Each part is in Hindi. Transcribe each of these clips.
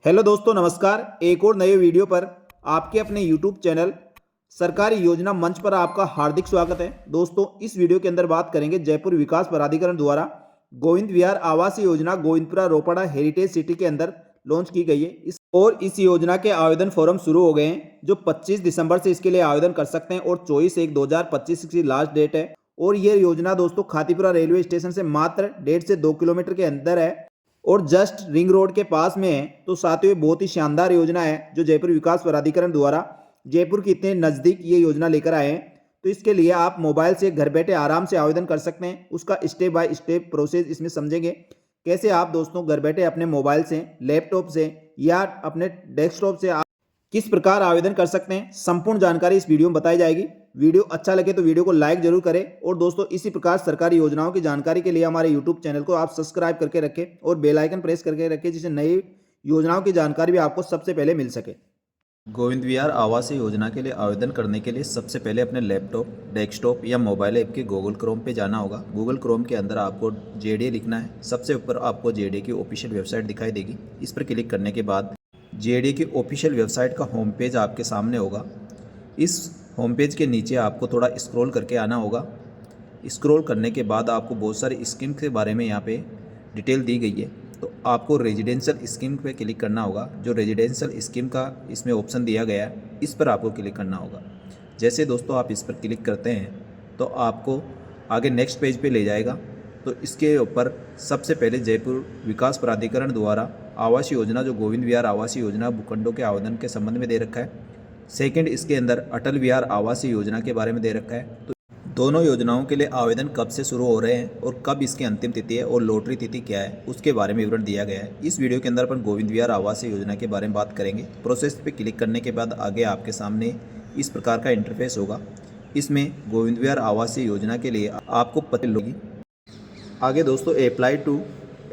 हेलो दोस्तों, नमस्कार। एक और नए वीडियो पर आपके अपने यूट्यूब चैनल सरकारी योजना मंच पर आपका हार्दिक स्वागत है। दोस्तों, इस वीडियो के अंदर बात करेंगे जयपुर विकास प्राधिकरण द्वारा गोविंद विहार आवास योजना गोविंदपुरा रोपड़ा हेरिटेज सिटी के अंदर लॉन्च की गई है। इस योजना के आवेदन फॉर्म शुरू हो गए हैं, जो 25 दिसंबर से इसके लिए आवेदन कर सकते हैं और 24/1/2025 की लास्ट डेट है। और यह योजना दोस्तों खातीपुरा रेलवे स्टेशन से मात्र 1.5 से 2 किलोमीटर के अंदर है और जस्ट रिंग रोड के पास में है। तो साथियों, ये बहुत ही शानदार योजना है जो जयपुर विकास प्राधिकरण द्वारा जयपुर के इतने नज़दीक ये योजना लेकर आए हैं। तो इसके लिए आप मोबाइल से घर बैठे आराम से आवेदन कर सकते हैं। उसका स्टेप बाय स्टेप प्रोसेस इसमें समझेंगे, कैसे आप दोस्तों घर बैठे अपने मोबाइल से, लैपटॉप से या अपने डेस्कटॉप से किस प्रकार आवेदन कर सकते हैं। संपूर्ण जानकारी इस वीडियो में बताई जाएगी। वीडियो अच्छा लगे तो वीडियो को लाइक जरूर करें और दोस्तों इसी प्रकार सरकारी योजनाओं की जानकारी के लिए हमारे यूट्यूब चैनल को आप सब्सक्राइब करके रखें और बेल आइकन प्रेस करके रखें, जिससे नई योजनाओं की जानकारी भी आपको सबसे पहले मिल सके। गोविंद विहार आवास योजना के लिए आवेदन करने के लिए सबसे पहले अपने लैपटॉप, डेस्कटॉप या मोबाइल ऐप के गूगल क्रोम पे जाना होगा। गूगल क्रोम के अंदर आपको जेडीए लिखना है। सबसे ऊपर आपको जेडीए की ऑफिशियल वेबसाइट दिखाई देगी। इस पर क्लिक करने के बाद जेडीए की ऑफिशियल वेबसाइट का होम पेज आपके सामने होगा। इस होम पेज के नीचे आपको थोड़ा स्क्रॉल करके आना होगा। स्क्रॉल करने के बाद आपको बहुत सारी स्कीम के बारे में यहाँ पे डिटेल दी गई है। तो आपको रेजिडेंशियल स्कीम पे क्लिक करना होगा। जो रेजिडेंशियल स्कीम का इसमें ऑप्शन दिया गया है, इस पर आपको क्लिक करना होगा। जैसे दोस्तों आप इस पर क्लिक करते हैं तो आपको आगे नेक्स्ट पेज पे ले जाएगा। तो इसके ऊपर सबसे पहले जयपुर विकास प्राधिकरण द्वारा आवास योजना जो गोविंद विहार आवास योजना भूखंडों के आवेदन के संबंध में दे रखा है। सेकंड, इसके अंदर अटल विहार आवास योजना के बारे में दे रखा है। तो दोनों योजनाओं के लिए आवेदन कब से शुरू हो रहे हैं और कब इसकी अंतिम तिथि है और लॉटरी तिथि क्या है, उसके बारे में विवरण दिया गया है। इस वीडियो के अंदर अपन गोविंद विहार आवास योजना के बारे में बात करेंगे। प्रोसेस पे क्लिक करने के बाद आगे आपके सामने इस प्रकार का इंटरफेस होगा। इसमें गोविंद विहार आवास योजना के लिए आपको पता होगी। आगे दोस्तों अप्लाई टू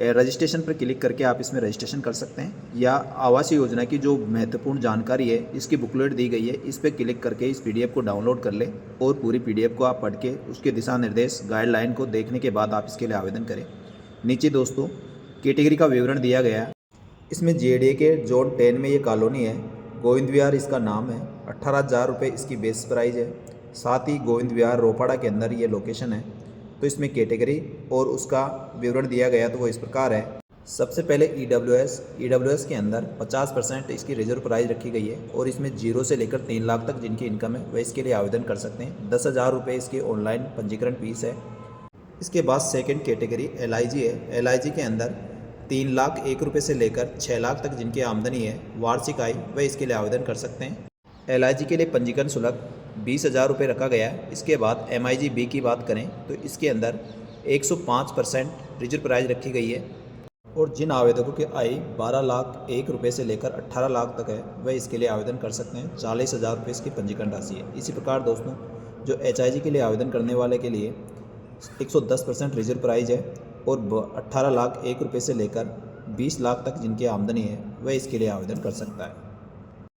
रजिस्ट्रेशन पर क्लिक करके आप इसमें रजिस्ट्रेशन कर सकते हैं, या आवास योजना की जो महत्वपूर्ण जानकारी है इसकी बुकलेट दी गई है, इस पर क्लिक करके इस पीडीएफ को डाउनलोड कर लें और पूरी पीडीएफ को आप पढ़ के उसके दिशा निर्देश गाइडलाइन को देखने के बाद आप इसके लिए आवेदन करें। नीचे दोस्तों कैटेगरी का विवरण दिया गया है। इसमें जेडीए के जोन 10 में ये कॉलोनी है। गोविंद विहार इसका नाम है। 18,000 रुपये इसकी बेस प्राइस है। साथ ही गोविंद विहार रोपड़ा के अंदर ये लोकेशन है। तो इसमें कैटेगरी और उसका विवरण दिया गया तो वो इस प्रकार है। सबसे पहले ईडब्ल्यूएस के अंदर 50% इसकी रिजर्व प्राइस रखी गई है और इसमें 0 से लेकर 3 लाख तक जिनकी इनकम है वह इसके लिए आवेदन कर सकते हैं। 10,000 रुपये इसकी ऑनलाइन पंजीकरण फीस है। इसके बाद सेकंड कैटेगरी एलआईजी है। एलआईजी के अंदर 3,01,000 रुपये से लेकर 6 लाख तक जिनकी आमदनी है वार्षिक आय, वह इसके लिए आवेदन कर सकते हैं। एलआईजी के लिए पंजीकरण शुल्क 20,000 रुपये रखा गया है। इसके बाद एमआईजी बी की बात करें तो इसके अंदर 105% रिजर्व प्राइस रखी गई है और जिन आवेदकों की आय 12,01,000 रुपये से लेकर 18 लाख तक है वह इसके लिए आवेदन कर सकते हैं। 40,000 रुपये इसकी पंजीकरण राशि है। इसी प्रकार दोस्तों जो एचआईजी के लिए आवेदन करने वाले के लिए 110% रिजर्व प्राइस है और 18,01,000 रुपये से लेकर 20 लाख तक जिनकी आमदनी है वह इसके लिए आवेदन कर सकता है।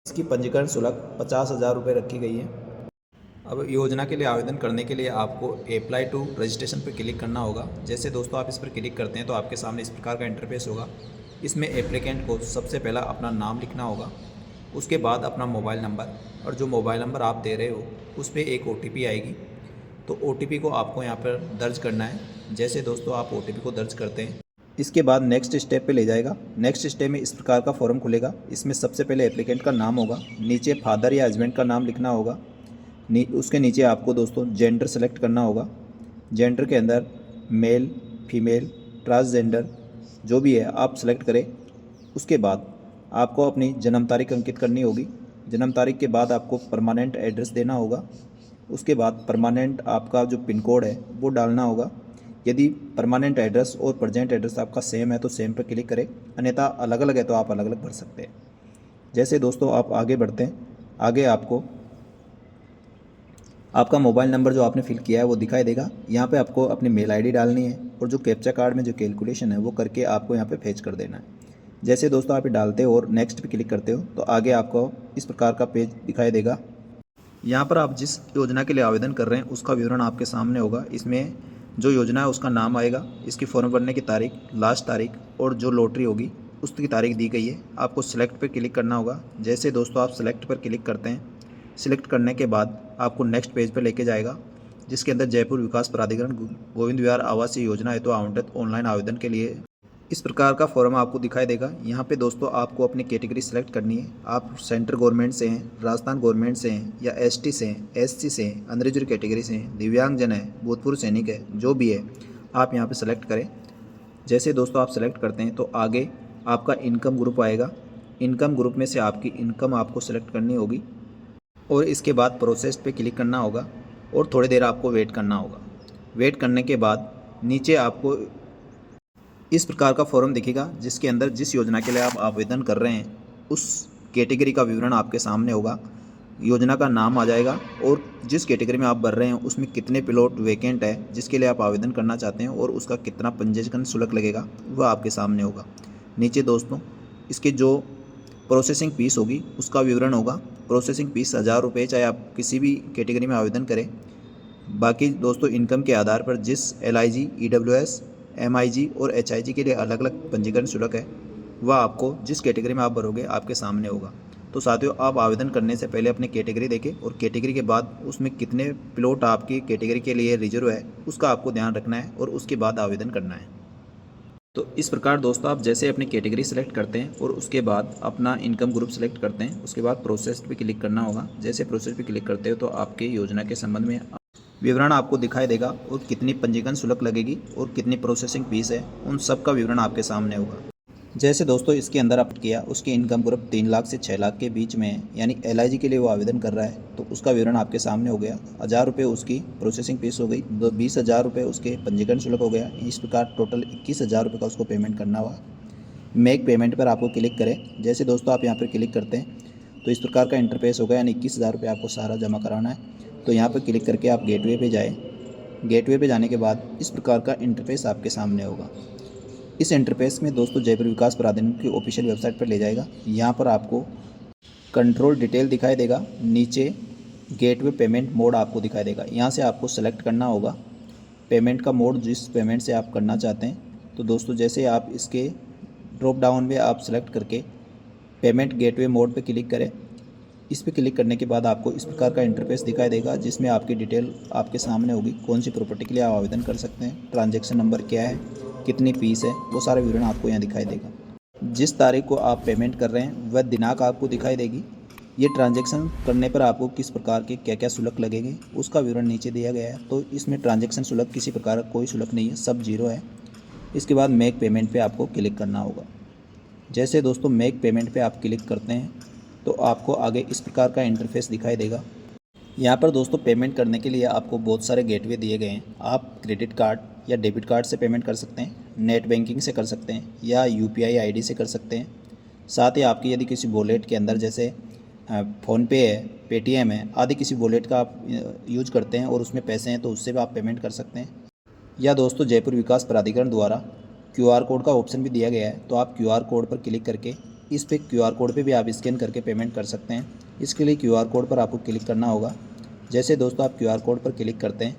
इसकी पंजीकरण शुल्क 50,000 रुपये रखी गई है। अब योजना के लिए आवेदन करने के लिए आपको अप्लाई टू रजिस्ट्रेशन पर क्लिक करना होगा। जैसे दोस्तों आप इस पर क्लिक करते हैं तो आपके सामने इस प्रकार का इंटरफेस होगा। इसमें एप्लीकेंट को सबसे पहला अपना नाम लिखना होगा, उसके बाद अपना मोबाइल नंबर, और जो मोबाइल नंबर आप दे रहे हो उस पर एक OTP आएगी। तो OTP को आपको यहाँ पर दर्ज करना है। जैसे दोस्तों आप OTP को दर्ज करते हैं, इसके बाद नेक्स्ट स्टेप पे ले जाएगा। नेक्स्ट स्टेप में इस प्रकार का फॉर्म खुलेगा। इसमें सबसे पहले एप्लीकेंट का नाम होगा, नीचे फादर या हस्बैंड का नाम लिखना होगा। उसके नीचे आपको दोस्तों जेंडर सेलेक्ट करना होगा। जेंडर के अंदर मेल, फीमेल, ट्रांसजेंडर जो भी है आप सेलेक्ट करें। उसके बाद आपको अपनी जन्म तारीख अंकित करनी होगी। जन्म तारीख के बाद आपको परमानेंट एड्रेस देना होगा। उसके बाद परमानेंट आपका जो पिन कोड है वो डालना होगा। यदि परमानेंट एड्रेस और प्रेजेंट एड्रेस आपका सेम है तो सेम पर क्लिक करें, अन्यथा अलग अलग है तो आप अलग अलग भर सकते हैं। जैसे दोस्तों आप आगे बढ़ते हैं, आगे आपको आपका मोबाइल नंबर जो आपने फिल किया है वो दिखाई देगा। यहाँ पे आपको अपनी मेल आईडी डालनी है और जो कैप्चा कार्ड में जो कैलकुलेशन है वो करके आपको यहाँ पे फेच कर देना है। जैसे दोस्तों आप डालते हो और नेक्स्ट पे क्लिक करते हो तो आगे आपको इस प्रकार का पेज दिखाई देगा। यहाँ पर आप जिस योजना के लिए आवेदन कर रहे हैं उसका विवरण आपके सामने होगा। इसमें जो योजना है उसका नाम आएगा, इसकी फॉर्म भरने की तारीख, लास्ट तारीख और जो लॉटरी होगी उसकी तारीख दी गई है। आपको सिलेक्ट पर क्लिक करना होगा। जैसे दोस्तों आप सिलेक्ट पर क्लिक करते हैं, सिलेक्ट करने के बाद आपको नेक्स्ट पेज पर लेके जाएगा, जिसके अंदर जयपुर विकास प्राधिकरण गोविंद विहार आवासीय योजना हेतु आवंटित ऑनलाइन आवेदन के लिए इस प्रकार का फॉर्म आपको दिखाई देगा। यहाँ पे दोस्तों आपको अपनी कैटेगरी सेलेक्ट करनी है। आप सेंट्रल गवर्नमेंट से हैं, राजस्थान गवर्नमेंट से हैं, या एसटी से हैं, एससी से हैं, अनरिजर्व कैटेगरी से हैं, दिव्यांगजन है, भूतपूर्व सैनिक है, जो भी है आप यहाँ पे सेलेक्ट करें। जैसे दोस्तों आप सेलेक्ट करते हैं तो आगे आपका इनकम ग्रुप आएगा। इनकम ग्रुप में से आपकी इनकम आपको सेलेक्ट करनी होगी और इसके बाद प्रोसेस पे क्लिक करना होगा और थोड़ी देर आपको वेट करना होगा। वेट करने के बाद नीचे आपको इस प्रकार का फॉर्म दिखेगा, जिसके अंदर जिस योजना के लिए आप आवेदन कर रहे हैं उस कैटेगरी का विवरण आपके सामने होगा। योजना का नाम आ जाएगा और जिस कैटेगरी में आप भर रहे हैं उसमें कितने प्लॉट वैकेंट है जिसके लिए आप आवेदन करना चाहते हैं और उसका कितना पंजीकरण शुल्क लगेगा वह आपके सामने होगा। नीचे दोस्तों इसके जो प्रोसेसिंग फीस होगी उसका विवरण होगा। प्रोसेसिंग फीस 1000 रुपये, चाहे आप किसी भी कैटेगरी में आवेदन करें। बाकी दोस्तों इनकम के आधार पर जिस LIG, EWS, MIG और HIG के लिए अलग अलग पंजीकरण शुल्क है वह आपको जिस कैटेगरी में आप भरोगे आपके सामने होगा। तो साथियों आप आवेदन करने से पहले अपनी कैटेगरी देखें और कैटेगरी के बाद उसमें कितने प्लॉट आपकी कैटेगरी के लिए रिजर्व है उसका आपको ध्यान रखना है और उसके बाद आवेदन करना है। तो इस प्रकार दोस्तों आप जैसे अपनी कैटेगरी सेलेक्ट करते हैं और उसके बाद अपना इनकम ग्रुप सेलेक्ट करते हैं, उसके बाद प्रोसेस पे क्लिक करना होगा। जैसे प्रोसेस पे क्लिक करते हो तो आपके योजना के संबंध में विवरण आपको दिखाई देगा और कितनी पंजीकरण शुल्क लगेगी और कितनी प्रोसेसिंग फीस है उन सब का विवरण आपके सामने होगा। जैसे दोस्तों इसके अंदर आप किया उसकी इनकम ग्रुप 3 लाख से 6 लाख के बीच में है, यानी LIG के लिए वो आवेदन कर रहा है तो उसका विवरण आपके सामने हो गया। 1000 रुपये उसकी प्रोसेसिंग फीस हो गई, 20,000 रुपये उसके पंजीकरण शुल्क हो गया। इस प्रकार टोटल 21,000 रुपये का उसको पेमेंट करना हुआ। मेक पेमेंट पर आपको क्लिक करें। जैसे दोस्तों आप यहाँ पर क्लिक करते हैं तो इस प्रकार का इंटरफेस होगा, यानी 21,000 रुपये आपको सारा जमा कराना है। तो यहाँ पर क्लिक करके आप गेटवे पे जाए। गेटवे पे जाने के बाद इस प्रकार का इंटरफेस आपके सामने होगा। इस इंटरफेस में दोस्तों जयपुर विकास प्राधिकरण की ऑफिशियल वेबसाइट पर ले जाएगा। यहाँ पर आपको कंट्रोल डिटेल दिखाई देगा, नीचे गेटवे पेमेंट मोड आपको दिखाई देगा। यहाँ से आपको सेलेक्ट करना होगा पेमेंट का मोड, जिस पेमेंट से आप करना चाहते हैं। तो दोस्तों जैसे आप इसके ड्रॉप डाउन में आप सेलेक्ट करके पेमेंट गेटवे मोड पर क्लिक करें। इस पर क्लिक करने के बाद आपको इस प्रकार का इंटरफेस दिखाई देगा, जिसमें आपकी डिटेल आपके सामने होगी। कौन सी प्रॉपर्टी के लिए आप आवेदन कर सकते हैं, ट्रांजैक्शन नंबर क्या है, कितनी फीस है, वो सारा विवरण आपको यहाँ दिखाई देगा। जिस तारीख को आप पेमेंट कर रहे हैं वह दिनांक आपको दिखाई देगी। ये ट्रांजैक्शन करने पर आपको किस प्रकार के क्या क्या शुल्क लगेंगे उसका विवरण नीचे दिया गया है। तो इसमें ट्रांजैक्शन शुल्क किसी प्रकार का कोई शुल्क नहीं है, सब जीरो है। इसके बाद मेक पेमेंट पे आपको क्लिक करना होगा। जैसे दोस्तों मेक पेमेंट पे आप क्लिक करते हैं तो आपको आगे इस प्रकार का इंटरफेस दिखाई देगा। यहाँ पर दोस्तों पेमेंट करने के लिए आपको बहुत सारे गेटवे दिए गए हैं। आप क्रेडिट कार्ड या डेबिट कार्ड से पेमेंट कर सकते हैं, नेट बैंकिंग से कर सकते हैं या UPI ID से कर सकते हैं। साथ ही आपकी यदि किसी वॉलेट के अंदर जैसे फ़ोनपे है, पेटीएम है आदि किसी वॉलेट का आप यूज करते हैं और उसमें पैसे हैं तो उससे भी आप पेमेंट कर सकते हैं। या दोस्तों जयपुर विकास प्राधिकरण द्वारा QR कोड का ऑप्शन भी दिया गया है, तो आप QR कोड पर क्लिक करके इस पे QR कोड पे भी आप स्कैन करके पेमेंट कर सकते हैं। इसके लिए QR कोड पर आपको क्लिक करना होगा। जैसे दोस्तों आप QR कोड पर क्लिक करते हैं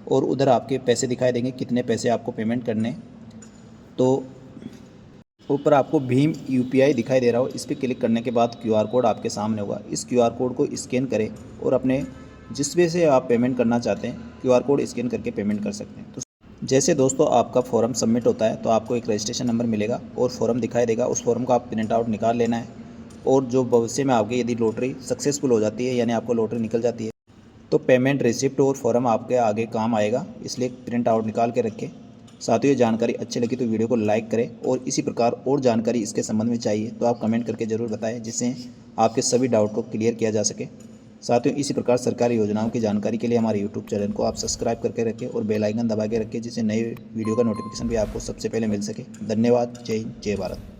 और उधर आपके पैसे दिखाई देंगे, कितने पैसे आपको पेमेंट करने। तो ऊपर आपको भीम UPI दिखाई दे रहा हो, इस पर क्लिक करने के बाद QR कोड आपके सामने होगा। इस QR कोड को स्कैन करें और अपने जिस पे से आप पेमेंट करना चाहते हैं QR कोड स्कैन करके पेमेंट कर सकते हैं। तो जैसे दोस्तों आपका फॉर्म सबमिट होता है तो आपको एक रजिस्ट्रेशन नंबर मिलेगा और फॉर्म दिखाई देगा। उस फॉर्म का आप प्रिंट आउट निकाल लेना है और जो भविष्य में आपकी यदि लॉटरी सक्सेसफुल हो जाती है, यानी आपको लॉटरी निकल जाती है, तो पेमेंट रिसिप्ट और फॉर्म आपके आगे काम आएगा। इसलिए प्रिंट आउट निकाल के रखें। साथियों ये जानकारी अच्छी लगी तो वीडियो को लाइक करें और इसी प्रकार और जानकारी इसके संबंध में चाहिए तो आप कमेंट करके ज़रूर बताएं, जिससे आपके सभी डाउट को क्लियर किया जा सके। साथियों इसी प्रकार सरकारी योजनाओं की जानकारी के लिए हमारे YouTube चैनल को आप सब्सक्राइब करके रखें और बेल आइकन दबा के रखें, जिससे नए वीडियो का नोटिफिकेशन भी आपको सबसे पहले मिल सके। धन्यवाद। जय हिंद, जय भारत।